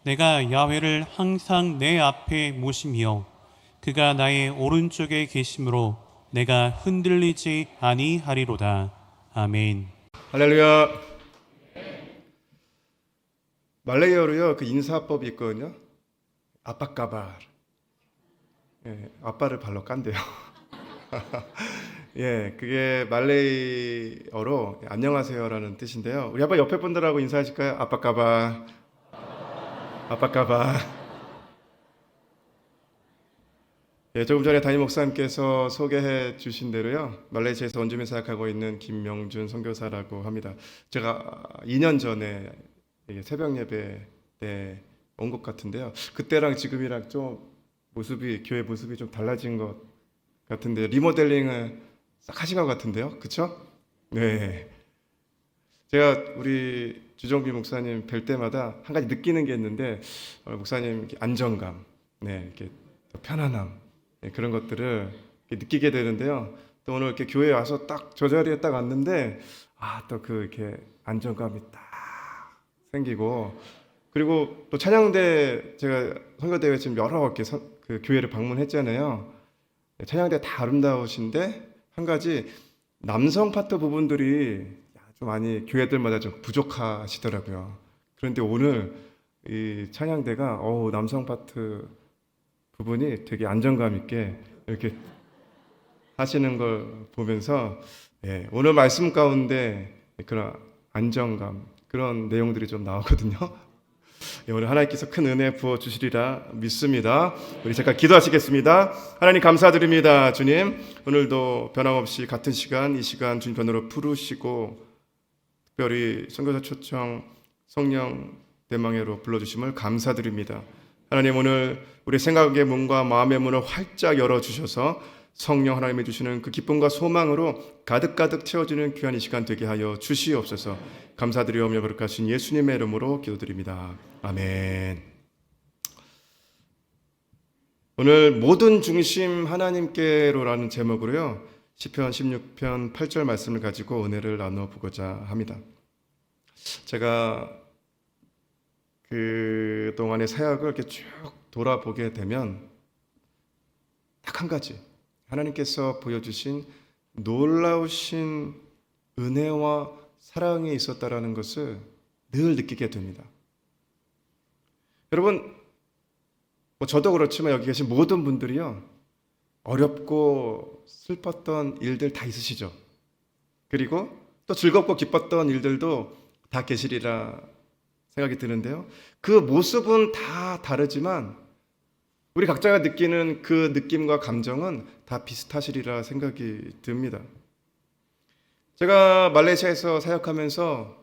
내가 야훼를 항상 내 앞에 모시며 그가 나의 오른쪽에 계심으로 내가 흔들리지 아니하리로다. 아멘. 할렐루야. 말레이어로요 그 인사법이 있거든요. 아빠까발. 예, 아빠를 발로 깐대요. 예, 그게 말레이어로 안녕하세요라는 뜻인데요. 우리 한번 옆에 분들하고 인사하실까요? 아빠까발, 아빠까발. 예, 조금 전에 담임 목사님께서 소개해 주신 대로요, 말레이시아에서 원주민 사역하고 있는 김명준 선교사라고 합니다. 제가 2년 전에 새벽 예배 때 온 것 같은데요. 그때랑 지금이랑 좀 교회 모습이 좀 달라진 것 같은데 리모델링을 싹 하신 것 같은데요, 그렇죠? 네. 제가 우리 주정비 목사님 뵐 때마다 한 가지 느끼는 게 있는데 목사님 이렇게 안정감, 네, 이렇게 편안함, 네, 그런 것들을 이렇게 느끼게 되는데요. 또 오늘 이렇게 교회에 와서 딱 저 자리에 딱 왔는데 또 그 이렇게 안정감이 딱 생기고, 그리고 또 찬양대 제가 선교대회 지금 여러 그 교회를 방문했잖아요. 네, 찬양대 다 아름다우신데 한 가지 남성 파트 부분들이 좀 많이 교회들마다 좀 부족하시더라고요. 그런데 오늘 이 찬양대가 남성 파트 부분이 되게 안정감 있게 이렇게 하시는 걸 보면서 오늘 말씀 가운데 그런 안정감, 그런 내용들이 좀 나오거든요. 오늘 하나님께서 큰 은혜 부어주시리라 믿습니다. 우리 잠깐 기도하시겠습니다. 하나님 감사드립니다. 주님, 오늘도 변함없이 같은 시간, 이 시간 주님 변으로 부르시고 특별히 선교사 초청 성령 대망회로 불러주심을 감사드립니다. 하나님, 오늘 우리 생각의 문과 마음의 문을 활짝 열어주셔서 성령 하나님이 주시는 그 기쁨과 소망으로 가득가득 채워지는 귀한 이 시간 되게 하여 주시옵소서. 감사드리오며 거룩하신 예수님의 이름으로 기도드립니다. 아멘. 오늘 모든 중심 하나님께로라는 제목으로요, 시편 16편 8절 말씀을 가지고 은혜를 나눠보고자 합니다. 제가 그 동안의 사역을 이렇게 쭉 돌아보게 되면 딱 한 가지, 하나님께서 보여주신 놀라우신 은혜와 사랑이 있었다라는 것을 늘 느끼게 됩니다. 여러분, 저도 그렇지만 여기 계신 모든 분들이요, 어렵고 슬펐던 일들 다 있으시죠. 그리고 또 즐겁고 기뻤던 일들도 다 계시리라 생각이 드는데요, 그 모습은 다 다르지만 우리 각자가 느끼는 그 느낌과 감정은 다 비슷하시리라 생각이 듭니다. 제가 말레이시아에서 사역하면서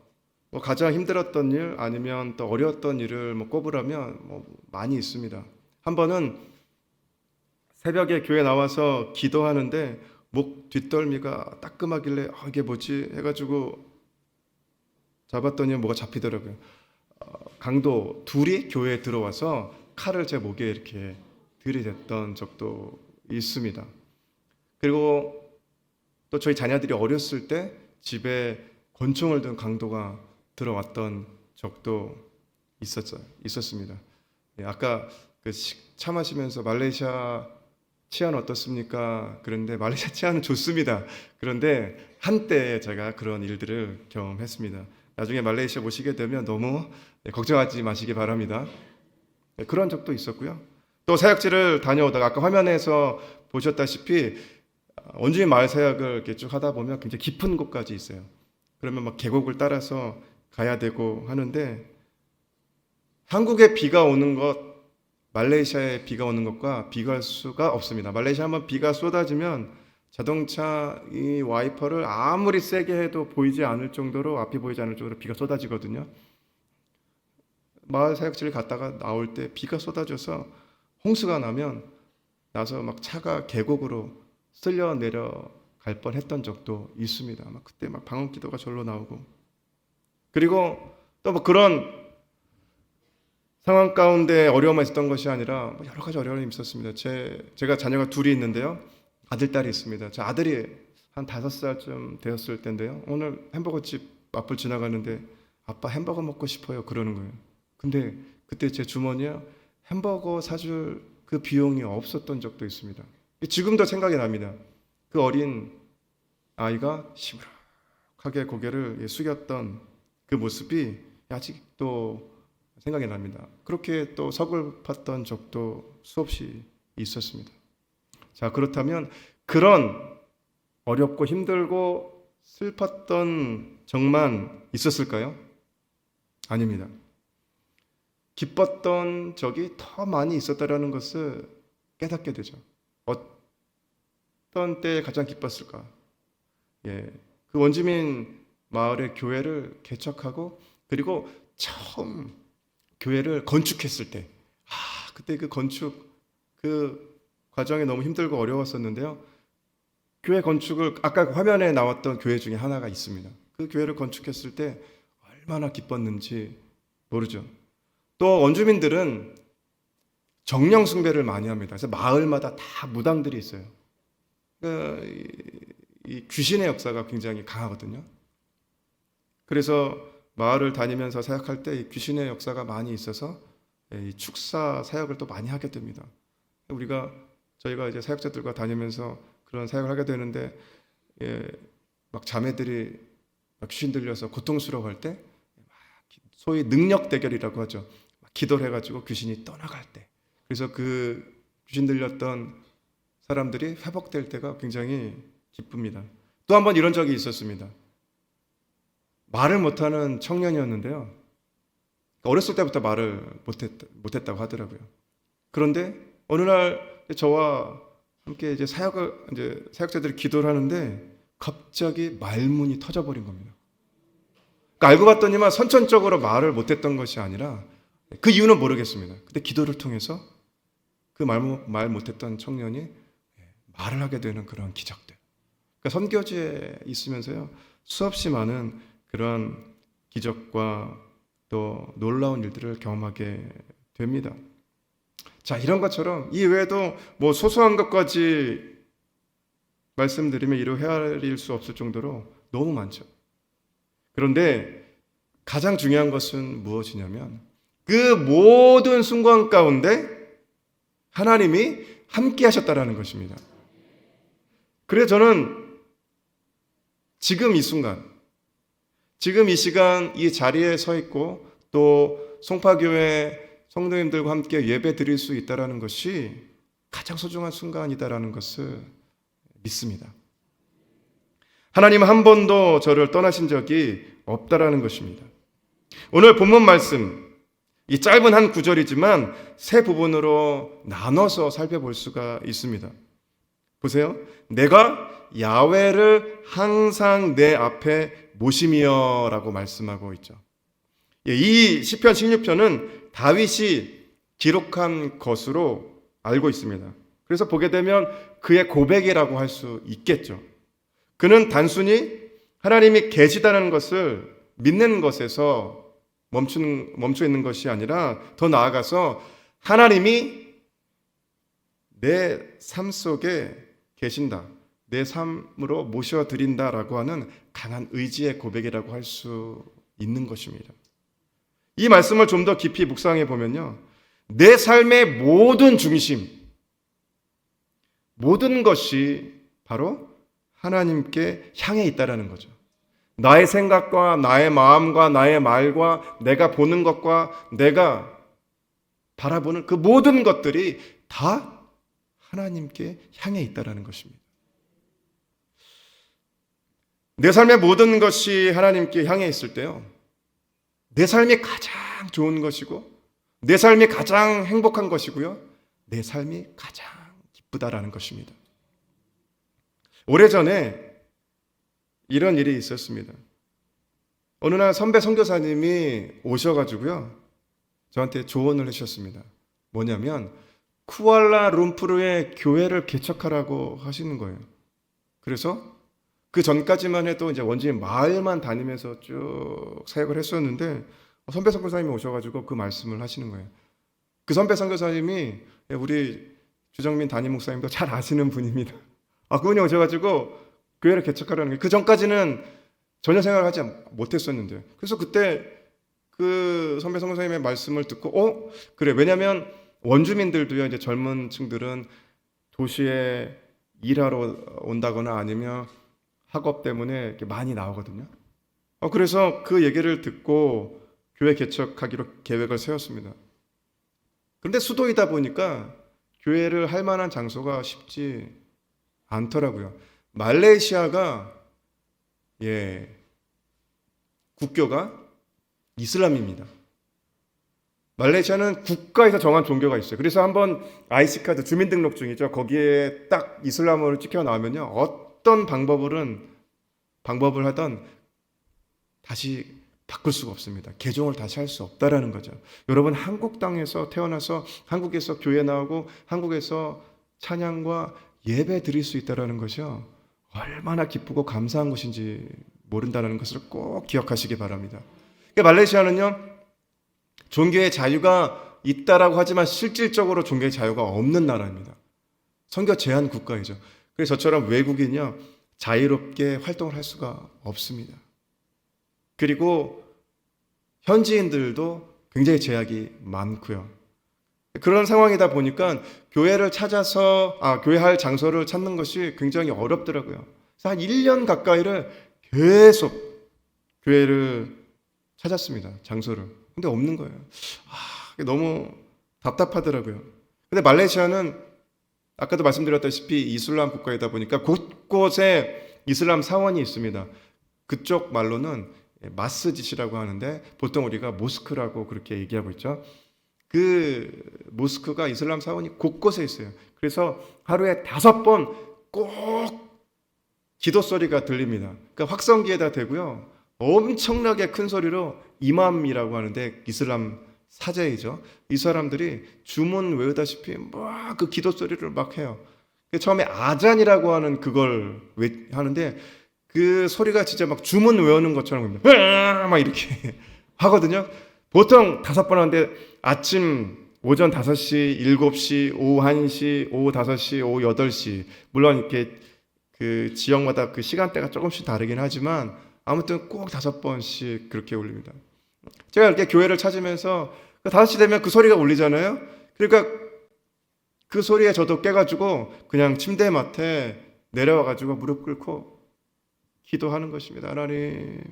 가장 힘들었던 일, 아니면 또 어려웠던 일을 꼽으라면 많이 있습니다. 한 번은 새벽에 교회 나와서 기도하는데 목 뒷덜미가 따끔하길래 이게 뭐지 해가지고 잡았더니 뭐가 잡히더라고요. 강도 둘이 교회에 들어와서 칼을 제 목에 이렇게 들이댔던 적도 있습니다. 그리고 또 저희 자녀들이 어렸을 때 집에 권총을 든 강도가 들어왔던 적도 있었습니다. 아까 그 차 마시면서 말레이시아 치안 어떻습니까? 그런데 말레이시아 치안은 좋습니다. 그런데 한때 제가 그런 일들을 경험했습니다. 나중에 말레이시아 오시게 되면 너무 걱정하지 마시기 바랍니다. 그런 적도 있었고요. 또 사역지를 다녀오다가 아까 화면에서 보셨다시피 원주민 마을 사역을 이렇게 쭉 하다 보면 굉장히 깊은 곳까지 있어요. 그러면 막 계곡을 따라서 가야 되고 하는데, 한국에 비가 오는 것, 말레이시아에 비가 오는 것과 비교할 수가 없습니다. 말레이시아 한번 비가 쏟아지면 자동차 이 와이퍼를 아무리 세게 해도 보이지 않을 정도로, 앞이 보이지 않을 정도로 비가 쏟아지거든요. 마을 사역지를 갔다가 나올 때 비가 쏟아져서 홍수가 나서 막 차가 계곡으로 쓸려 내려갈 뻔했던 적도 있습니다. 그때 방언 기도가 절로 나오고, 그리고 또 그런 상황 가운데 어려움만 있었던 것이 아니라 여러 가지 어려움이 있었습니다. 제가 자녀가 둘이 있는데요, 아들, 딸이 있습니다. 저 아들이 한 5살쯤 되었을 때인데요, 오늘 햄버거집 앞을 지나가는데 아빠 햄버거 먹고 싶어요 그러는 거예요. 근데 그때 제 주머니에 햄버거 사줄 그 비용이 없었던 적도 있습니다. 지금도 생각이 납니다. 그 어린 아이가 시무룩하게 고개를 숙였던 그 모습이 아직도 생각이 납니다. 그렇게 또 서글펐던 적도 수없이 있었습니다. 자, 그렇다면 그런 어렵고 힘들고 슬펐던 적만 있었을까요? 아닙니다. 기뻤던 적이 더 많이 있었다라는 것을 깨닫게 되죠. 어떤 때에 가장 기뻤을까? 그 원주민 마을의 교회를 개척하고 그리고 처음 교회를 건축했을 때, 그때 그 건축 그 과정이 너무 힘들고 어려웠었는데요. 교회 건축을 아까 화면에 나왔던 교회 중에 하나가 있습니다. 그 교회를 건축했을 때 얼마나 기뻤는지 모르죠. 또 원주민들은 정령 숭배를 많이 합니다. 그래서 마을마다 다 무당들이 있어요. 그러니까 이 귀신의 역사가 굉장히 강하거든요. 그래서 마을을 다니면서 사역할 때 이 귀신의 역사가 많이 있어서 이 축사 사역을 또 많이 하게 됩니다. 저희가 이제 사역자들과 다니면서 그런 사역을 하게 되는데 막 자매들이 막 귀신 들려서 고통스러워할 때 소위 능력 대결이라고 하죠. 기도를 해가지고 귀신이 떠나갈 때, 그래서 그 귀신 들렸던 사람들이 회복될 때가 굉장히 기쁩니다. 또 한 번 이런 적이 있었습니다. 말을 못하는 청년이었는데요. 어렸을 때부터 말을 못했다고 하더라고요. 그런데 어느 날 저와 함께 이제 사역자들이 기도를 하는데 갑자기 말문이 터져버린 겁니다. 그러니까 알고 봤더니만 선천적으로 말을 못했던 것이 아니라 그 이유는 모르겠습니다. 근데 기도를 통해서 그 말 못했던 청년이 말을 하게 되는 그런 기적들. 그러니까 선교지에 있으면서요, 수없이 많은 그런 기적과 또 놀라운 일들을 경험하게 됩니다. 자, 이런 것처럼 이 외에도 뭐 소소한 것까지 말씀드리면 이루 헤아릴 수 없을 정도로 너무 많죠. 그런데 가장 중요한 것은 무엇이냐면 그 모든 순간 가운데 하나님이 함께 하셨다라는 것입니다. 그래서 저는 지금 이 순간, 지금 이 시간 이 자리에 서 있고 또 송파교회 성도님들과 함께 예배 드릴 수 있다는 것이 가장 소중한 순간이다라는 것을 믿습니다. 하나님은 한 번도 저를 떠나신 적이 없다라는 것입니다. 오늘 본문 말씀, 이 짧은 한 구절이지만 세 부분으로 나눠서 살펴볼 수가 있습니다. 보세요. 내가 야훼를 항상 내 앞에 모심이여 라고 말씀하고 있죠. 이 시편 16편은 다윗이 기록한 것으로 알고 있습니다. 그래서 보게 되면 그의 고백이라고 할 수 있겠죠. 그는 단순히 하나님이 계시다는 것을 믿는 것에서 멈춰 있는 것이 아니라 더 나아가서 하나님이 내 삶 속에 계신다, 내 삶으로 모셔드린다라고 하는 강한 의지의 고백이라고 할 수 있는 것입니다. 이 말씀을 좀 더 깊이 묵상해 보면요, 내 삶의 모든 중심, 모든 것이 바로 하나님께 향해 있다라는 거죠. 나의 생각과 나의 마음과 나의 말과 내가 보는 것과 내가 바라보는 그 모든 것들이 다 하나님께 향해 있다라는 것입니다. 내 삶의 모든 것이 하나님께 향해 있을 때요, 내 삶이 가장 좋은 것이고 내 삶이 가장 행복한 것이고요, 내 삶이 가장 기쁘다라는 것입니다. 오래전에 이런 일이 있었습니다. 어느 날 선배 선교사님이 오셔가지고요, 저한테 조언을 해주셨습니다. 뭐냐면 쿠알라룸푸르에 교회를 개척하라고 하시는 거예요. 그래서 그 전까지만 해도 이제 원주민 마을만 다니면서 쭉 사역을 했었는데 선배 선교사님이 오셔가지고 그 말씀을 하시는 거예요. 그 선배 선교사님이 우리 주정민 담임 목사님도 잘 아시는 분입니다. 그분이 오셔가지고 교회를 개척하라는 게, 그 전까지는 전혀 생각하지 못했었는데, 그래서 그때 그 선배 선생님의 말씀을 듣고 그래. 왜냐면 원주민들도요, 이제 젊은 층들은 도시에 일하러 온다거나 아니면 학업 때문에 이렇게 많이 나오거든요. 그래서 그 얘기를 듣고 교회 개척하기로 계획을 세웠습니다. 그런데 수도이다 보니까 교회를 할 만한 장소가 쉽지 않더라고요. 말레이시아가 국교가 이슬람입니다. 말레이시아는 국가에서 정한 종교가 있어요. 그래서 한번 IC카드 주민등록증이죠. 거기에 딱 이슬람어로 찍혀 나오면요, 어떤 방법을 하던 다시 바꿀 수가 없습니다. 개종을 다시 할 수 없다라는 거죠. 여러분, 한국 땅에서 태어나서 한국에서 교회 나오고 한국에서 찬양과 예배 드릴 수 있다라는 것이요, 얼마나 기쁘고 감사한 것인지 모른다는 것을 꼭 기억하시기 바랍니다. 그러니까 말레이시아는요, 종교의 자유가 있다라고 하지만 실질적으로 종교의 자유가 없는 나라입니다. 선교 제한 국가이죠. 그래서 저처럼 외국인이요, 자유롭게 활동을 할 수가 없습니다. 그리고 현지인들도 굉장히 제약이 많고요. 그런 상황이다 보니까 교회를 찾아서 교회할 장소를 찾는 것이 굉장히 어렵더라고요. 그래서 한 1년 가까이를 계속 교회를 찾았습니다. 장소를. 근데 없는 거예요. 너무 답답하더라고요. 근데 말레이시아는 아까도 말씀드렸다시피 이슬람 국가이다 보니까 곳곳에 이슬람 사원이 있습니다. 그쪽 말로는 마스짓이라고 하는데 보통 우리가 모스크라고 그렇게 얘기하고 있죠. 그 모스크가 이슬람 사원이 곳곳에 있어요. 그래서 하루에 5번 꼭 기도 소리가 들립니다. 그러니까 확성기에다 대고요, 엄청나게 큰 소리로 이맘이라고 하는데 이슬람 사제이죠. 이 사람들이 주문 외우다시피 막 그 기도 소리를 막 해요. 처음에 아잔이라고 하는 그걸 하는데 그 소리가 진짜 막 주문 외우는 것처럼 막 이렇게 하거든요. 보통 5번 하는데 아침 오전 5시, 7시, 오후 1시, 오후 5시, 오후 8시. 물론 이렇게 그 지역마다 그 시간대가 조금씩 다르긴 하지만 아무튼 꼭 5번씩 그렇게 울립니다. 제가 이렇게 교회를 찾으면서 5시 되면 그 소리가 울리잖아요. 그러니까 그 소리에 저도 깨가지고 그냥 침대맡에 내려와가지고 무릎 꿇고 기도하는 것입니다. 하나님,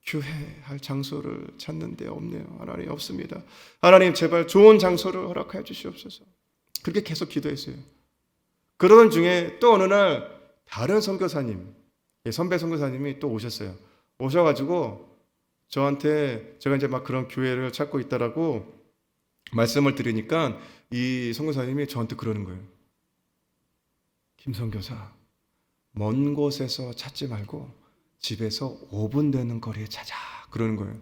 교회할 장소를 찾는데 없네요. 하나님, 없습니다. 하나님, 제발 좋은 장소를 허락하여 주시옵소서. 그렇게 계속 기도했어요. 그러던 중에 또 어느 날 다른 선교사님, 선배 선교사님이 또 오셨어요. 오셔가지고 저한테 제가 이제 막 그런 교회를 찾고 있다라고 말씀을 드리니까 이 선교사님이 저한테 그러는 거예요. 김 선교사, 먼 곳에서 찾지 말고 집에서 5분 되는 거리에 찾아, 그러는 거예요.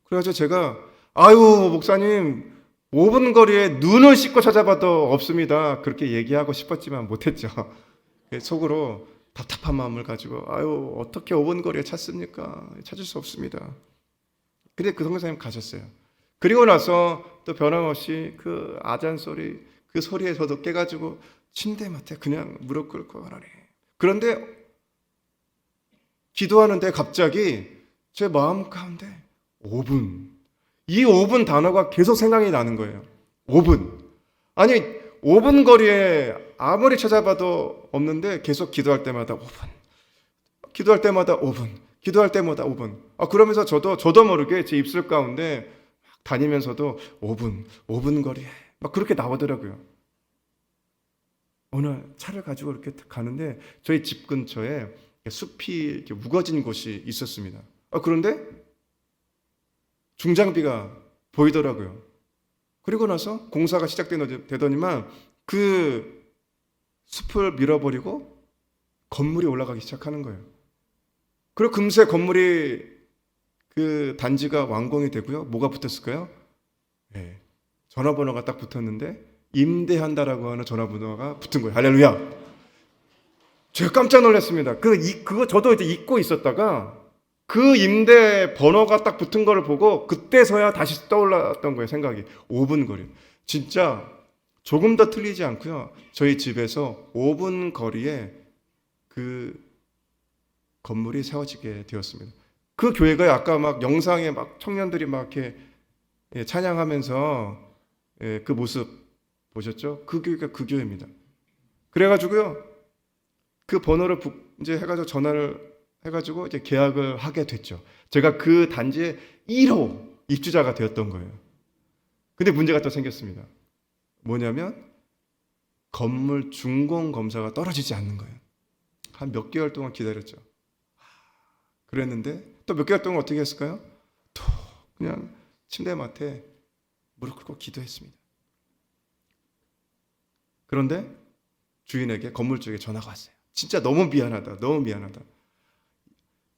그래가지고 제가 목사님 5분 거리에 눈을 씻고 찾아봐도 없습니다, 그렇게 얘기하고 싶었지만 못했죠. 속으로 답답한 마음을 가지고 어떻게 5분 거리에 찾습니까? 찾을 수 없습니다. 근데 그 선교사님 가셨어요. 그리고 나서 또 변함없이 그 아잔 소리, 그 소리에 저도 깨가지고 침대맡에 그냥 무릎 꿇고 하라니. 그런데 기도하는데 갑자기 제 마음 가운데 5분, 이 5분 단어가 계속 생각이 나는 거예요. 5분. 아니 5분 거리에 아무리 찾아봐도 없는데 계속 기도할 때마다 5분, 기도할 때마다 5분, 기도할 때마다 5분. 그러면서 저도 모르게 제 입술 가운데 다니면서도 5분 거리에 막 그렇게 나오더라고요. 어느 차를 가지고 이렇게 가는데 저희 집 근처에 숲이 이렇게 우거진 곳이 있었습니다. 그런데 중장비가 보이더라고요. 그리고 나서 공사가 시작되더니만 그 숲을 밀어버리고 건물이 올라가기 시작하는 거예요. 그리고 금세 건물이 그 단지가 완공이 되고요. 뭐가 붙었을까요? 전화번호가 딱 붙었는데 임대한다라고 하는 전화번호가 붙은 거예요. 할렐루야. 제가 깜짝 놀랐습니다. 그거 저도 이제 잊고 있었다가 그 임대 번호가 딱 붙은 거를 보고 그때서야 다시 떠올랐던 거예요. 생각이. 5분 거리. 진짜 조금 더 틀리지 않고요. 저희 집에서 5분 거리에 그 건물이 세워지게 되었습니다. 그 교회가 아까 막 영상에 막 청년들이 막 이렇게 찬양하면서 그 모습 보셨죠? 그 교회가 그 교회입니다. 그래가지고요, 그 번호를 이제 해가지고 전화를 해가지고 이제 계약을 하게 됐죠. 제가 그 단지의 1호 입주자가 되었던 거예요. 근데 문제가 또 생겼습니다. 뭐냐면 건물 준공 검사가 떨어지지 않는 거예요. 한 몇 개월 동안 기다렸죠. 그랬는데 또 몇 개월 동안 어떻게 했을까요? 또 그냥 침대맡에 무릎 꿇고 기도했습니다. 그런데 주인에게 건물 쪽에 전화가 왔어요. 진짜 너무 미안하다. 너무 미안하다.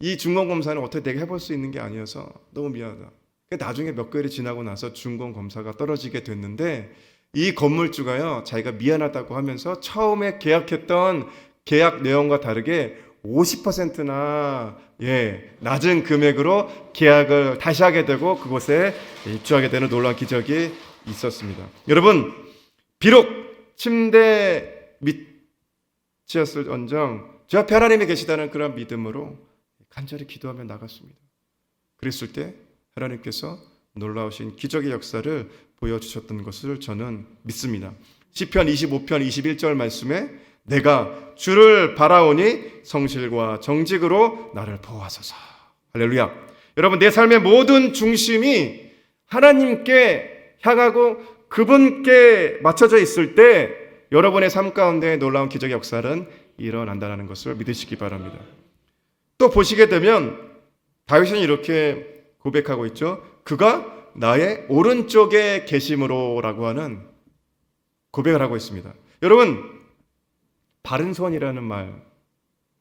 이 준공검사는 어떻게 내가 해볼 수 있는 게 아니어서 너무 미안하다. 나중에 몇 개월이 지나고 나서 준공검사가 떨어지게 됐는데 이 건물주가요, 자기가 미안하다고 하면서 처음에 계약했던 계약 내용과 다르게 50%나 낮은 금액으로 계약을 다시 하게 되고 그곳에 입주하게 되는 놀라운 기적이 있었습니다. 여러분, 비록 침대 밑이었을언정 저 앞에 하나님이 계시다는 그런 믿음으로 간절히 기도하며 나갔습니다. 그랬을 때 하나님께서 놀라우신 기적의 역사를 보여주셨던 것을 저는 믿습니다. 시편 25편 21절 말씀에 내가 주를 바라오니 성실과 정직으로 나를 보호하소서. 할렐루야. 여러분, 내 삶의 모든 중심이 하나님께 향하고 그분께 맞춰져 있을 때 여러분의 삶 가운데 놀라운 기적의 역사는 일어난다는 것을 믿으시기 바랍니다. 또 보시게 되면 다윗은 이렇게 고백하고 있죠. 그가 나의 오른쪽에 계심으로라고 하는 고백을 하고 있습니다. 여러분, 바른 손이라는 말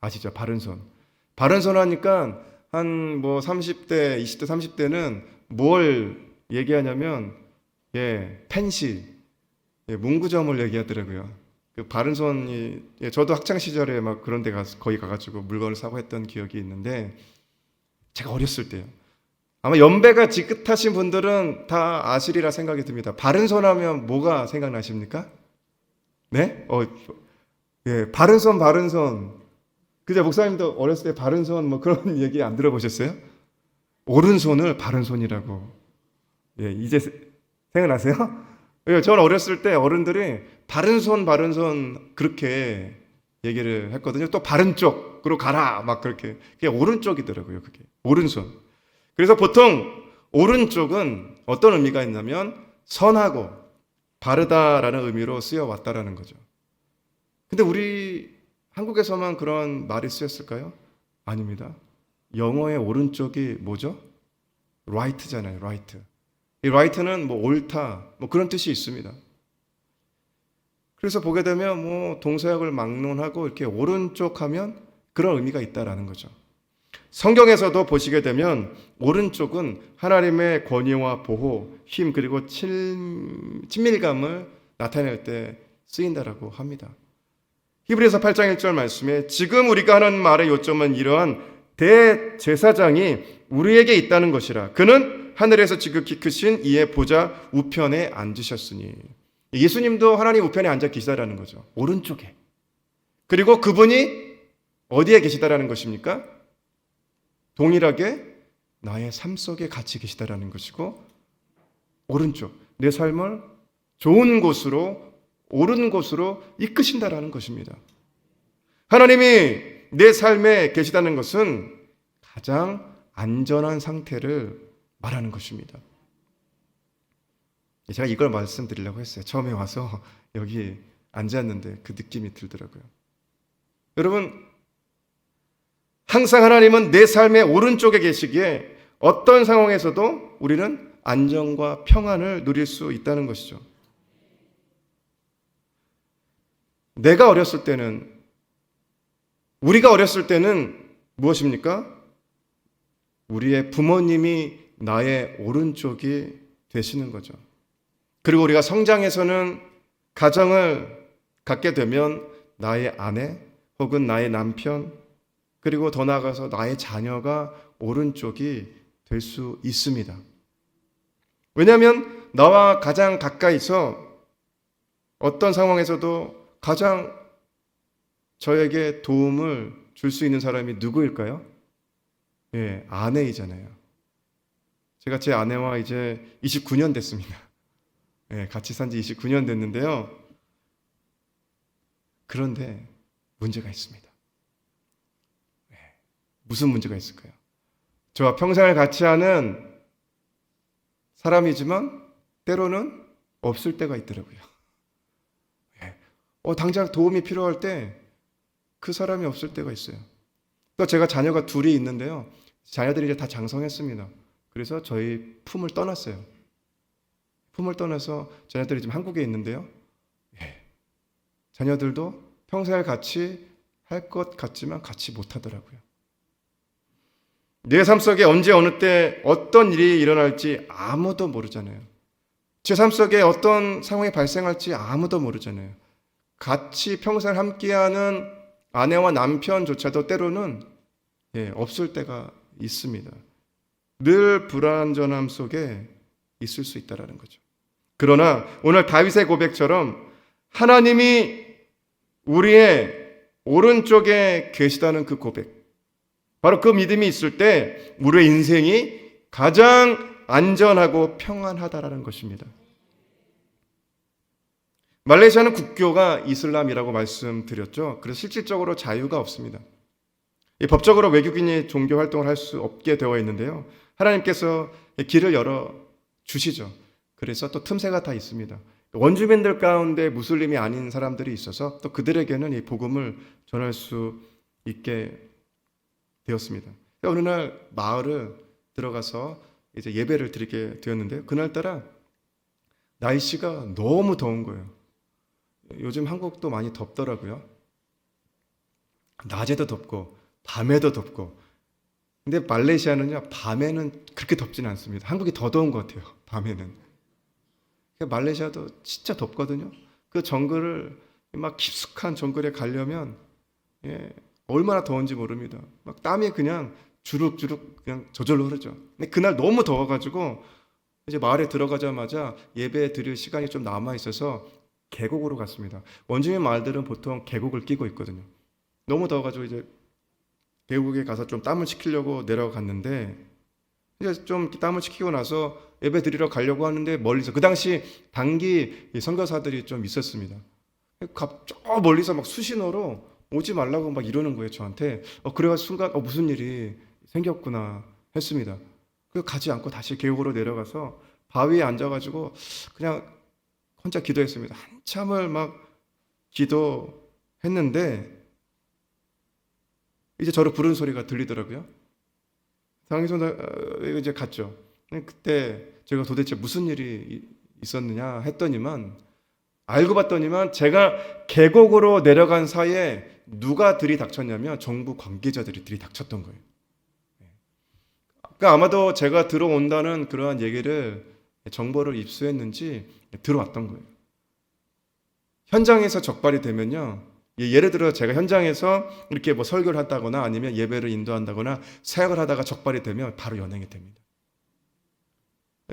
아시죠? 바른 손. 바른 손 하니까 한 30대, 20대, 30대는 뭘 얘기하냐면 펜시, 문구점을 얘기하더라고요. 그 바른 손이 저도 학창 시절에 막 그런 데 거기 가가지고 물건을 사고 했던 기억이 있는데 제가 어렸을 때요. 아마 연배가 지긋하신 분들은 다 아시리라 생각이 듭니다. 바른 손 하면 뭐가 생각나십니까? 네? 바른 손, 바른 손. 그죠? 목사님도 어렸을 때 바른 손 뭐 그런 얘기 안 들어보셨어요? 오른손을 바른 손이라고. 이제 생각나세요? 저는 어렸을 때 어른들이 바른 손, 바른 손 그렇게 얘기를 했거든요. 또 바른 쪽으로 가라 막 그렇게. 그게 오른쪽이더라고요. 그게 오른손. 그래서 보통 오른쪽은 어떤 의미가 있냐면 선하고 바르다라는 의미로 쓰여왔다라는 거죠. 근데 우리 한국에서만 그런 말이 쓰였을까요? 아닙니다. 영어의 오른쪽이 뭐죠? right잖아요. right. 이 right는 옳다 그런 뜻이 있습니다. 그래서 보게 되면 동서약을 막론하고 이렇게 오른쪽 하면 그런 의미가 있다라는 거죠. 성경에서도 보시게 되면 오른쪽은 하나님의 권위와 보호, 힘 그리고 친밀감을 나타낼 때 쓰인다라고 합니다. 히브리서 8장 1절 말씀에 지금 우리가 하는 말의 요점은 이러한 대제사장이 우리에게 있다는 것이라. 그는 하늘에서 지극히 크신 이의 보좌 우편에 앉으셨으니. 예수님도 하나님 우편에 앉아 계시다라는 거죠. 오른쪽에. 그리고 그분이 어디에 계시다라는 것입니까? 동일하게 나의 삶 속에 같이 계시다라는 것이고 오른쪽, 내 삶을 좋은 곳으로 옳은 곳으로 이끄신다라는 것입니다. 하나님이 내 삶에 계시다는 것은 가장 안전한 상태를 말하는 것입니다. 제가 이걸 말씀드리려고 했어요. 처음에 와서 여기 앉았는데 그 느낌이 들더라고요. 여러분, 항상 하나님은 내 삶의 오른쪽에 계시기에 어떤 상황에서도 우리는 안정과 평안을 누릴 수 있다는 것이죠. 내가 어렸을 때는, 우리가 어렸을 때는 무엇입니까? 우리의 부모님이 나의 오른쪽이 되시는 거죠. 그리고 우리가 성장해서는 가정을 갖게 되면 나의 아내 혹은 나의 남편 그리고 더 나아가서 나의 자녀가 오른쪽이 될 수 있습니다. 왜냐하면 나와 가장 가까이서 어떤 상황에서도 가장 저에게 도움을 줄 수 있는 사람이 누구일까요? 예, 아내이잖아요. 제가 제 아내와 이제 29년 됐습니다. 예, 같이 산 지 29년 됐는데요. 그런데 문제가 있습니다. 예, 무슨 문제가 있을까요? 저와 평생을 같이 하는 사람이지만 때로는 없을 때가 있더라고요. 예, 당장 도움이 필요할 때 그 사람이 없을 때가 있어요. 또 제가 자녀가 둘이 있는데요. 자녀들이 이제 다 장성했습니다. 그래서 저희 품을 떠났어요. 품을 떠나서 자녀들이 지금 한국에 있는데요. 예, 자녀들도 평생을 같이 할 것 같지만 같이 못 하더라고요. 내 삶 속에 언제 어느 때 어떤 일이 일어날지 아무도 모르잖아요. 제 삶 속에 어떤 상황이 발생할지 아무도 모르잖아요. 같이 평생 함께하는 아내와 남편조차도 때로는 없을 때가 있습니다. 늘 불완전함 속에 있을 수 있다는 거죠. 그러나 오늘 다윗의 고백처럼 하나님이 우리의 오른쪽에 계시다는 그 고백, 바로 그 믿음이 있을 때 우리의 인생이 가장 안전하고 평안하다라는 것입니다. 말레이시아는 국교가 이슬람이라고 말씀드렸죠. 그래서 실질적으로 자유가 없습니다. 법적으로 외국인이 종교 활동을 할 수 없게 되어 있는데요. 하나님께서 길을 열어 주시죠. 그래서 또 틈새가 다 있습니다. 원주민들 가운데 무슬림이 아닌 사람들이 있어서 또 그들에게는 이 복음을 전할 수 있게 되었습니다. 어느 날 마을을 들어가서 이제 예배를 드리게 되었는데요. 그날따라 날씨가 너무 더운 거예요. 요즘 한국도 많이 덥더라고요. 낮에도 덥고 밤에도 덥고. 근데 말레이시아는요, 밤에는 그렇게 덥지는 않습니다. 한국이 더 더운 것 같아요, 밤에는. 말레이시아도 진짜 덥거든요. 그 정글을 막 깊숙한 정글에 가려면 얼마나 더운지 모릅니다. 막 땀이 그냥 주룩주룩 그냥 저절로 흐르죠. 근데 그날 너무 더워가지고 이제 마을에 들어가자마자 예배 드릴 시간이 좀 남아 있어서 계곡으로 갔습니다. 원주민 마을들은 보통 계곡을 끼고 있거든요. 너무 더워가지고 이제 계곡에 가서 좀 땀을 식히려고 내려갔는데 이제 좀 땀을 식히고 나서 예배 드리러 가려고 하는데 멀리서 그 당시 단기 선교사들이 좀 있었습니다. 저 멀리서 막 수신호로 오지 말라고 막 이러는 거예요, 저한테. 그래가지고 순간 무슨 일이 생겼구나 했습니다. 그래서 가지 않고 다시 계곡으로 내려가서 바위에 앉아가지고 그냥 혼자 기도했습니다. 한참을 막 기도했는데 이제 저를 부르는 소리가 들리더라고요. 상희선 이제 갔죠. 그때 제가 도대체 무슨 일이 있었느냐 했더니만 알고 봤더니만 제가 계곡으로 내려간 사이에 누가 들이닥쳤냐면 정부 관계자들이 들이닥쳤던 거예요. 그러니까 아마도 제가 들어온다는 그러한 얘기를 정보를 입수했는지 들어왔던 거예요. 현장에서 적발이 되면요. 예를 들어 제가 현장에서 이렇게 뭐 설교를 한다거나 아니면 예배를 인도한다거나 사역을 하다가 적발이 되면 바로 연행이 됩니다.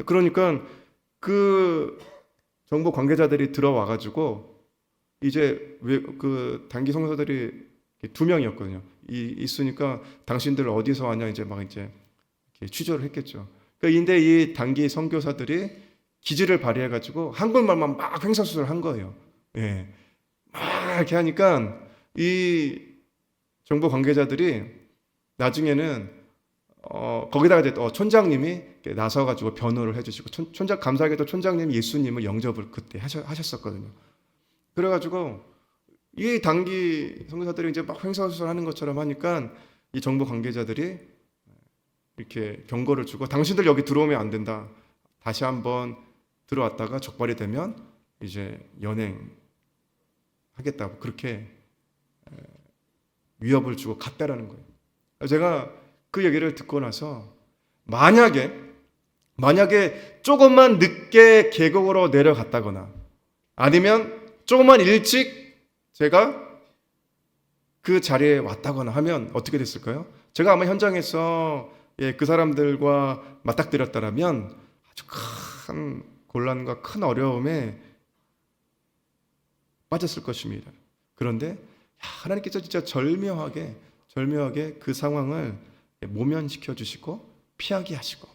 그러니까 그 정보 관계자들이 들어와가지고 이제 그 단기 성도들이 2명이었거든요. 있으니까 당신들 어디서 왔냐 이제 막 이제 취조를 했겠죠. 그런데 이 단기 선교사들이 기지를 발휘해가지고 한국말만 막 횡설수설 한 거예요. 예. 막 이렇게 하니까 이 정보 관계자들이 나중에는 거기다가 이제 촌장님이 나서가지고 변호를 해주시고 촌장 감사하게도 촌장님이 예수님을 영접을 그때 하셨었거든요. 그래가지고 이 단기 선교사들이 이제 막 횡설수설 하는 것처럼 하니까 이 정보 관계자들이 이렇게 경고를 주고 당신들 여기 들어오면 안 된다. 다시 한번 들어왔다가 적발이 되면 이제 연행하겠다고 그렇게 위협을 주고 갔다라는 거예요. 제가 그 얘기를 듣고 나서 만약에 조금만 늦게 계곡으로 내려갔다거나 아니면 조금만 일찍 제가 그 자리에 왔다거나 하면 어떻게 됐을까요? 제가 아마 현장에서 그 사람들과 맞닥뜨렸다면 아주 큰 곤란과 큰 어려움에 빠졌을 것입니다. 그런데 하나님께서 진짜 절묘하게 그 상황을 모면시켜 주시고 피하게 하시고,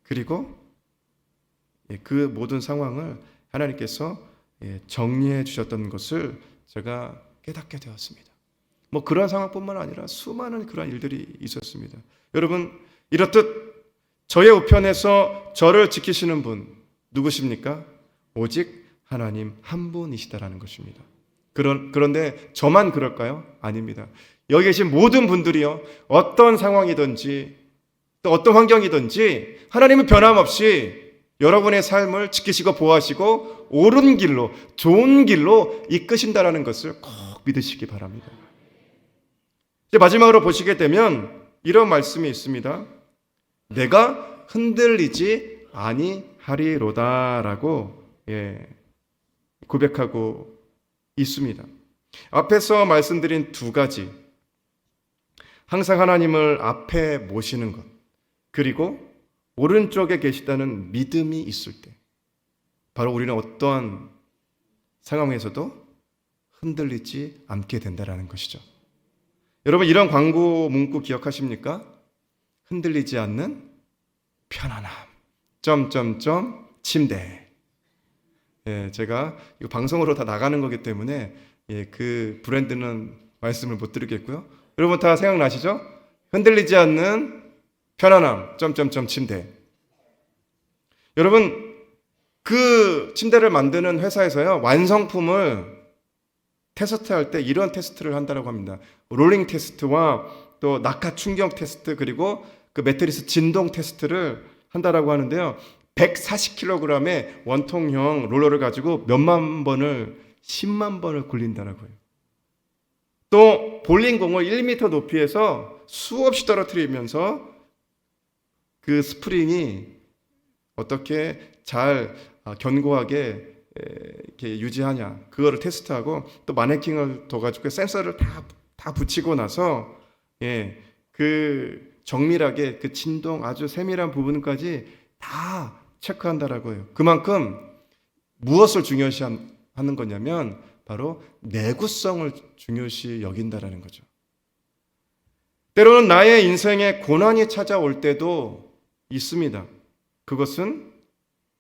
그리고 그 모든 상황을 하나님께서 정리해 주셨던 것을 제가 깨닫게 되었습니다. 뭐 그런 상황뿐만 아니라 수많은 그런 일들이 있었습니다. 여러분, 이렇듯 저의 우편에서 저를 지키시는 분 누구십니까? 오직 하나님 한 분이시다라는 것입니다. 그런데 저만 그럴까요? 아닙니다. 여기 계신 모든 분들이요, 어떤 상황이든지 또 어떤 환경이든지 하나님은 변함없이 여러분의 삶을 지키시고 보호하시고 옳은 길로, 좋은 길로 이끄신다라는 것을 꼭 믿으시기 바랍니다. 이제 마지막으로 보시게 되면 이런 말씀이 있습니다. 내가 흔들리지 아니하리로다라고 고백하고 있습니다. 앞에서 말씀드린 두 가지, 항상 하나님을 앞에 모시는 것, 그리고 오른쪽에 계시다는 믿음이 있을 때 바로 우리는 어떠한 상황에서도 흔들리지 않게 된다는 것이죠. 여러분, 이런 광고 문구 기억하십니까? 흔들리지 않는 편안함 침대. 제가 이거 방송으로 다 나가는 거기 때문에 그 브랜드는 말씀을 못 드리겠고요. 여러분 다 생각나시죠? 흔들리지 않는 편안함 침대. 여러분, 그 침대를 만드는 회사에서요, 완성품을 테스트할 때 이런 테스트를 한다고 합니다. 롤링 테스트와 또 낙하 충격 테스트, 그리고 그 매트리스 진동 테스트를 한다라고 하는데요. 140kg의 원통형 롤러를 가지고 몇만 번을, 10만 번을 굴린다라고 해요. 또 볼링공을 1m 높이에서 수없이 떨어뜨리면서 그 스프링이 어떻게 잘 견고하게 이렇게 유지하냐, 그거를 테스트하고, 또 마네킹을 둬가지고 센서를 다 붙이고 나서 그 정밀하게 그 진동 아주 세밀한 부분까지 다 체크한다라고 해요. 그만큼 무엇을 중요시하는 거냐면 바로 내구성을 중요시 여긴다라는 거죠. 때로는 나의 인생에 고난이 찾아올 때도 있습니다. 그것은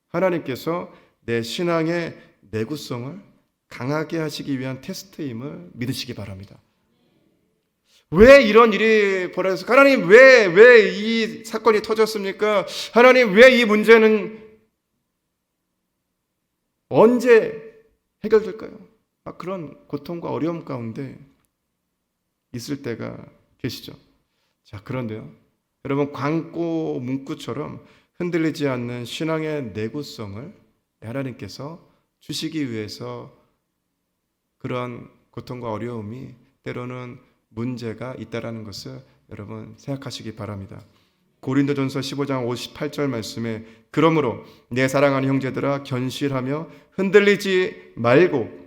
하나님께서 내 신앙의 내구성을 강하게 하시기 위한 테스트임을 믿으시기 바랍니다. 왜 이런 일이 벌어졌을까? 하나님, 왜 이 사건이 터졌습니까? 하나님, 왜 이 문제는 언제 해결될까요? 그런 고통과 어려움 가운데 있을 때가 계시죠. 자, 그런데요, 여러분, 광고 문구처럼 흔들리지 않는 신앙의 내구성을 하나님께서 주시기 위해서 그러한 고통과 어려움이, 때로는 문제가 있다라는 것을 여러분 생각하시기 바랍니다. 고린도전서 15장 58절 말씀에, 그러므로 내 사랑하는 형제들아, 견실하며 흔들리지 말고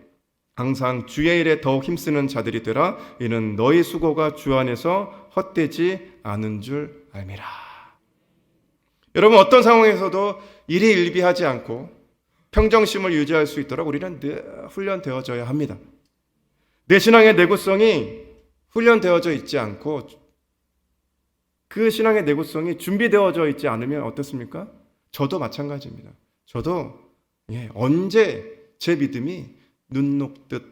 항상 주의 일에 더욱 힘쓰는 자들이 되라. 이는 너희 수고가 주 안에서 헛되지 않은 줄 알미라. 여러분, 어떤 상황에서도 일희일비하지 않고 평정심을 유지할 수 있도록 우리는 늘 훈련되어져야 합니다. 내 신앙의 내구성이 훈련되어져 있지 않고 그 신앙의 내구성이 준비되어져 있지 않으면 어떻습니까? 저도 마찬가지입니다. 저도 언제 제 믿음이 눈 녹듯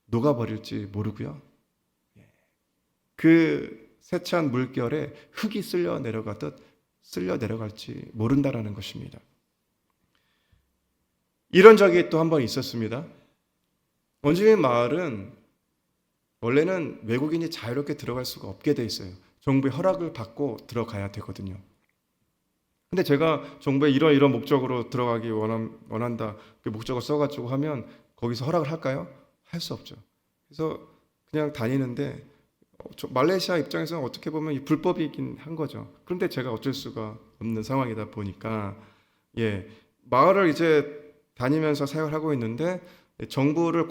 녹아버릴지 모르고요. 그 세찬 물결에 흙이 쓸려 내려가듯 쓸려 내려갈지 모른다라는 것입니다. 이런 적이 또 한 번 있었습니다. 원주민 마을은 원래는 외국인이 자유롭게 들어갈 수가 없게 돼 있어요. 정부의 허락을 받고 들어가야 되거든요. 근데 제가 정부에 이런 목적으로 들어가기 원한다, 그 목적을 써가지고 하면 거기서 허락을 할까요? 할 수 없죠. 그래서 그냥 다니는데 말레이시아 입장에서는 어떻게 보면 불법이긴 한 거죠. 그런데 제가 어쩔 수가 없는 상황이다 보니까 마을을 이제 다니면서 사역을 하고 있는데, 정부를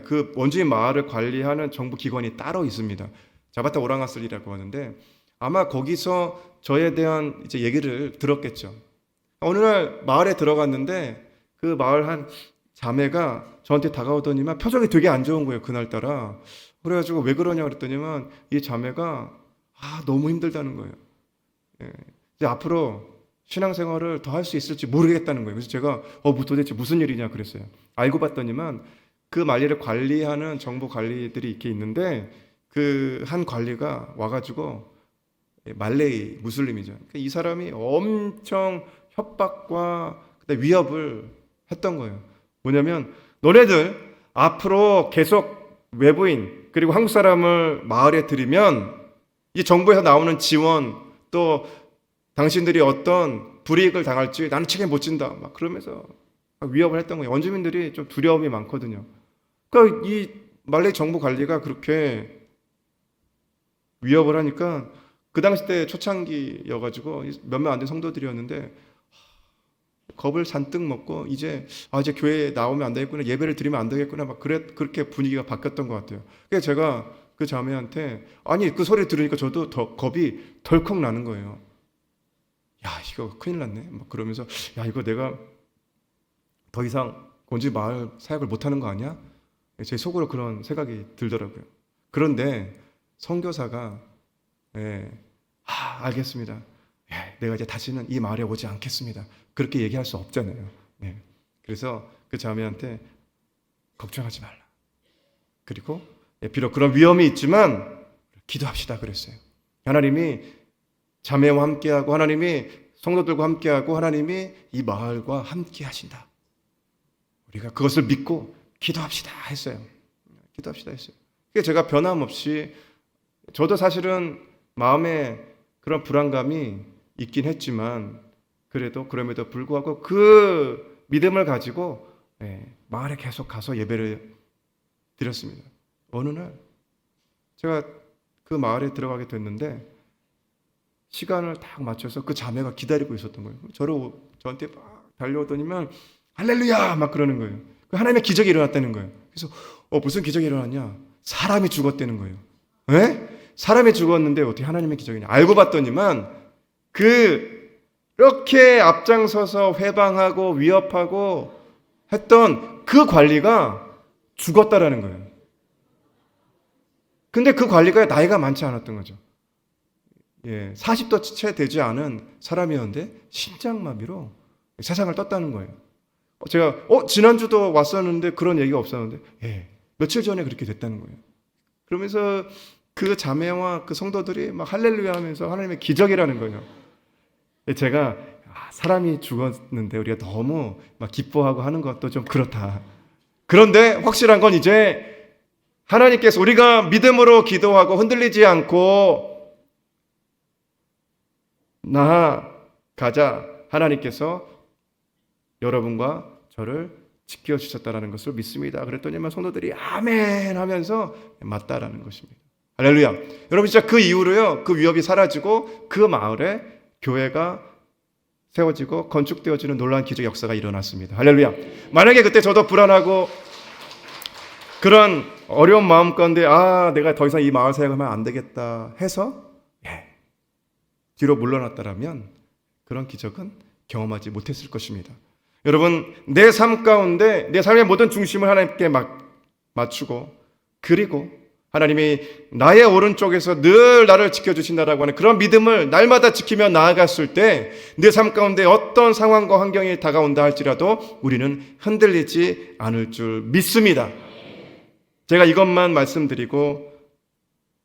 그 원주민 마을을 관리하는 정부 기관이 따로 있습니다. 자바타 오랑아슬이라고 하는데, 아마 거기서 저에 대한 이제 얘기를 들었겠죠. 어느 날 마을에 들어갔는데 그 마을 한 자매가 저한테 다가오더니만 표정이 되게 안 좋은 거예요, 그날따라. 그래가지고 왜 그러냐 그랬더니만 이 자매가 너무 힘들다는 거예요. 예. 이제 앞으로 신앙생활을 더 할 수 있을지 모르겠다는 거예요. 그래서 제가 도대체 무슨 일이냐 그랬어요. 알고 봤더니만 그 말리를 관리하는 정보 관리들이 이렇게 있는데 그 한 관리가 와가지고 말레이 무슬림이죠. 그러니까 이 사람이 엄청 협박과 위협을 했던 거예요. 뭐냐면 너네들 앞으로 계속 외부인 그리고 한국 사람을 마을에 들이면 이 정부에서 나오는 지원 또 당신들이 어떤 불이익을 당할지 나는 책임 못 진다. 막 그러면서 위협을 했던 거예요. 원주민들이 좀 두려움이 많거든요. 그러니까 이 말레이 정부 관리가 그렇게 위협을 하니까 그 당시 때 초창기여가지고 몇몇 안 된 성도들이었는데 겁을 잔뜩 먹고 이제 교회에 나오면 안 되겠구나, 예배를 드리면 안 되겠구나, 막 그렇게 분위기가 바뀌었던 것 같아요. 그래서 제가 그 자매한테 그 소리 들으니까 저도 더 겁이 덜컥 나는 거예요. 야, 이거 큰일 났네. 막 그러면서 이거 내가 더 이상 곤지 마을 사역을 못 하는 거 아니야? 제 속으로 그런 생각이 들더라고요. 그런데 선교사가 알겠습니다. 내가 이제 다시는 이 마을에 오지 않겠습니다. 그렇게 얘기할 수 없잖아요. 그래서 그 자매한테 걱정하지 말라. 그리고 비록 그런 위험이 있지만 기도합시다 그랬어요. 하나님이 자매와 함께하고 하나님이 성도들과 함께하고 하나님이 이 마을과 함께 하신다. 우리가 그것을 믿고 기도합시다 했어요. 기도합시다 했어요. 그게 제가 변함없이 저도 사실은 마음에 그런 불안감이 있긴 했지만 그럼에도 불구하고 그 믿음을 가지고 마을에 계속 가서 예배를 드렸습니다. 어느 날 제가 그 마을에 들어가게 됐는데 시간을 딱 맞춰서 그 자매가 기다리고 있었던 거예요. 저한테 막 달려오더니만 할렐루야 막 그러는 거예요. 하나님의 기적이 일어났다는 거예요. 그래서 무슨 기적이 일어났냐? 사람이 죽었다는 거예요. 사람이 죽었는데 어떻게 하나님의 기적이냐? 알고 봤더니만 그렇게 앞장서서 회방하고 위협하고 했던 그 관리가 죽었다라는 거예요. 근데 그 관리가 나이가 많지 않았던 거죠. 40도 채 되지 않은 사람이었는데 심장마비로 세상을 떴다는 거예요. 제가 지난주도 왔었는데 그런 얘기가 없었는데 며칠 전에 그렇게 됐다는 거예요. 그러면서 그 자매와 그 성도들이 막 할렐루야 하면서 하나님의 기적이라는 거예요. 제가 사람이 죽었는데 우리가 너무 막 기뻐하고 하는 것도 좀 그렇다. 그런데 확실한 건 이제 하나님께서 우리가 믿음으로 기도하고 흔들리지 않고 나아가자 하나님께서 여러분과 저를 지켜주셨다는 것을 믿습니다. 그랬더니만 성도들이 아멘 하면서 맞다라는 것입니다. 할렐루야. 여러분 진짜 그 이후로요 그 위협이 사라지고 그 마을에 교회가 세워지고 건축되어지는 놀라운 기적 역사가 일어났습니다. 할렐루야. 만약에 그때 저도 불안하고 그런 어려운 마음 가운데 내가 더 이상 이 마을 사역하면 안 되겠다 해서 뒤로 물러났다라면 그런 기적은 경험하지 못했을 것입니다. 여러분 내 삶 가운데 내 삶의 모든 중심을 하나님께 맞추고 그리고 하나님이 나의 오른쪽에서 늘 나를 지켜주신다라고 하는 그런 믿음을 날마다 지키며 나아갔을 때 내 삶 가운데 어떤 상황과 환경이 다가온다 할지라도 우리는 흔들리지 않을 줄 믿습니다. 제가 이것만 말씀드리고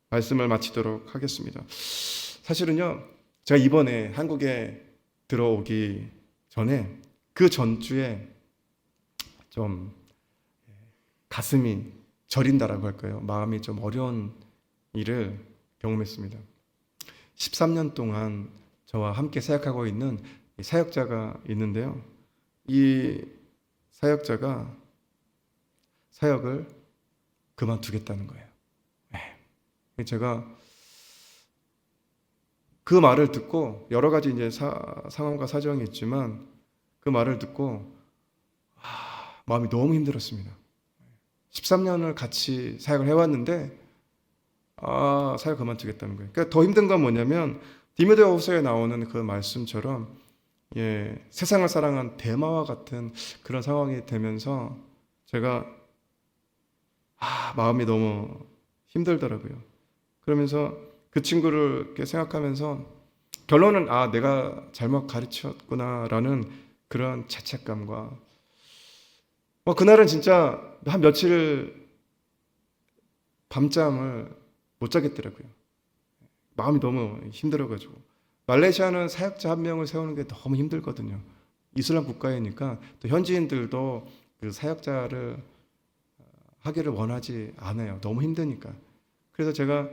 말씀을 마치도록 하겠습니다. 사실은요 제가 이번에 한국에 들어오기 전에 그 전주에 좀 가슴이 저린다라고 할까요? 마음이 좀 어려운 일을 경험했습니다. 13년 동안 저와 함께 사역하고 있는 사역자가 있는데요. 이 사역자가 사역을 그만두겠다는 거예요. 제가 그 말을 듣고 여러 가지 이제 상황과 사정이 있지만 그 말을 듣고 마음이 너무 힘들었습니다. 13년을 같이 사역을 해왔는데 사역 그만두겠다는 거예요. 그러니까 더 힘든 건 뭐냐면 디모데후서에 나오는 그 말씀처럼 세상을 사랑한 대마와 같은 그런 상황이 되면서 제가 마음이 너무 힘들더라고요. 그러면서 그 친구를 이렇게 생각하면서 결론은 내가 잘못 가르쳤구나라는 그런 자책감과 그날은 진짜 한 며칠 밤잠을 못 자겠더라고요. 마음이 너무 힘들어가지고. 말레이시아는 사역자 한 명을 세우는 게 너무 힘들거든요. 이슬람 국가이니까 또 현지인들도 그 사역자를 하기를 원하지 않아요. 너무 힘드니까. 그래서 제가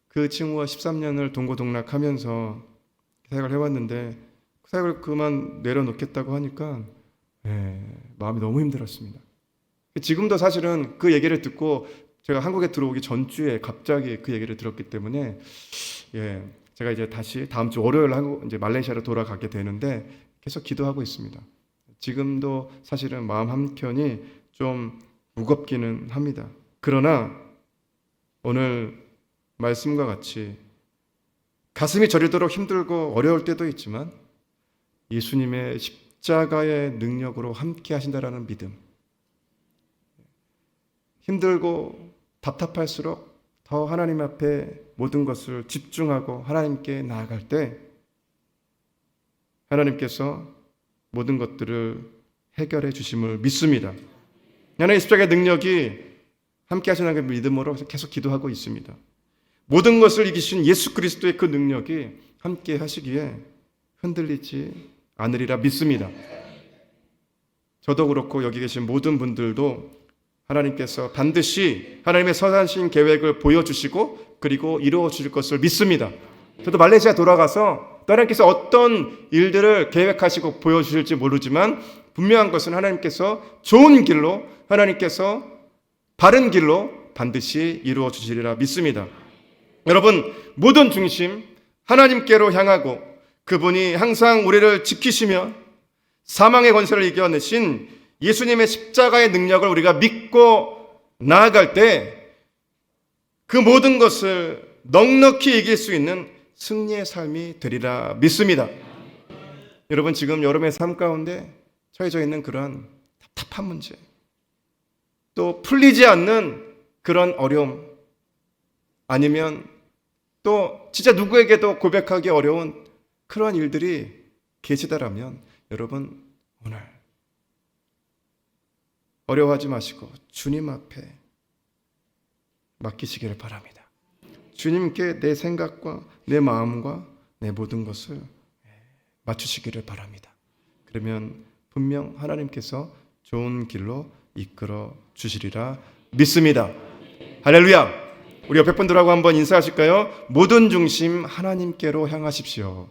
그 친구와 13년을 동고동락하면서 사역을 해왔는데 그 사역을 그만 내려놓겠다고 하니까 마음이 너무 힘들었습니다. 지금도 사실은 그 얘기를 듣고 제가 한국에 들어오기 전주에 갑자기 그 얘기를 들었기 때문에 제가 이제 다시 다음 주 월요일 이제 말레이시아로 돌아가게 되는데 계속 기도하고 있습니다. 지금도 사실은 마음 한켠이 좀 무겁기는 합니다. 그러나 오늘 말씀과 같이 가슴이 저리도록 힘들고 어려울 때도 있지만 예수님의 십자가의 능력으로 함께 하신다라는 믿음, 힘들고 답답할수록 더 하나님 앞에 모든 것을 집중하고 하나님께 나아갈 때 하나님께서 모든 것들을 해결해 주심을 믿습니다. 하나님의 십자가의 능력이 함께 하시는 그 믿음으로 계속 기도하고 있습니다. 모든 것을 이기신 예수 그리스도의 그 능력이 함께 하시기에 흔들리지 않으리라 믿습니다. 저도 그렇고 여기 계신 모든 분들도 하나님께서 반드시 하나님의 선하신 계획을 보여주시고 그리고 이루어 주실 것을 믿습니다. 저도 말레이시아 돌아가서 하나님께서 어떤 일들을 계획하시고 보여주실지 모르지만 분명한 것은 하나님께서 좋은 길로 하나님께서 바른 길로 반드시 이루어 주시리라 믿습니다. 여러분 모든 중심 하나님께로 향하고 그분이 항상 우리를 지키시며 사망의 권세를 이겨내신 예수님의 십자가의 능력을 우리가 믿고 나아갈 때 그 모든 것을 넉넉히 이길 수 있는 승리의 삶이 되리라 믿습니다. 여러분 지금 여러분의 삶 가운데 처해져 있는 그런 답답한 문제, 또 풀리지 않는 그런 어려움, 아니면 또 진짜 누구에게도 고백하기 어려운 그런 일들이 계시다라면 여러분 오늘 어려워하지 마시고 주님 앞에 맡기시기를 바랍니다. 주님께 내 생각과 내 마음과 내 모든 것을 맞추시기를 바랍니다. 그러면 분명 하나님께서 좋은 길로 이끌어 주시리라 믿습니다. 할렐루야. 우리 옆에 분들하고 한번 인사하실까요? 모든 중심 하나님께로 향하십시오.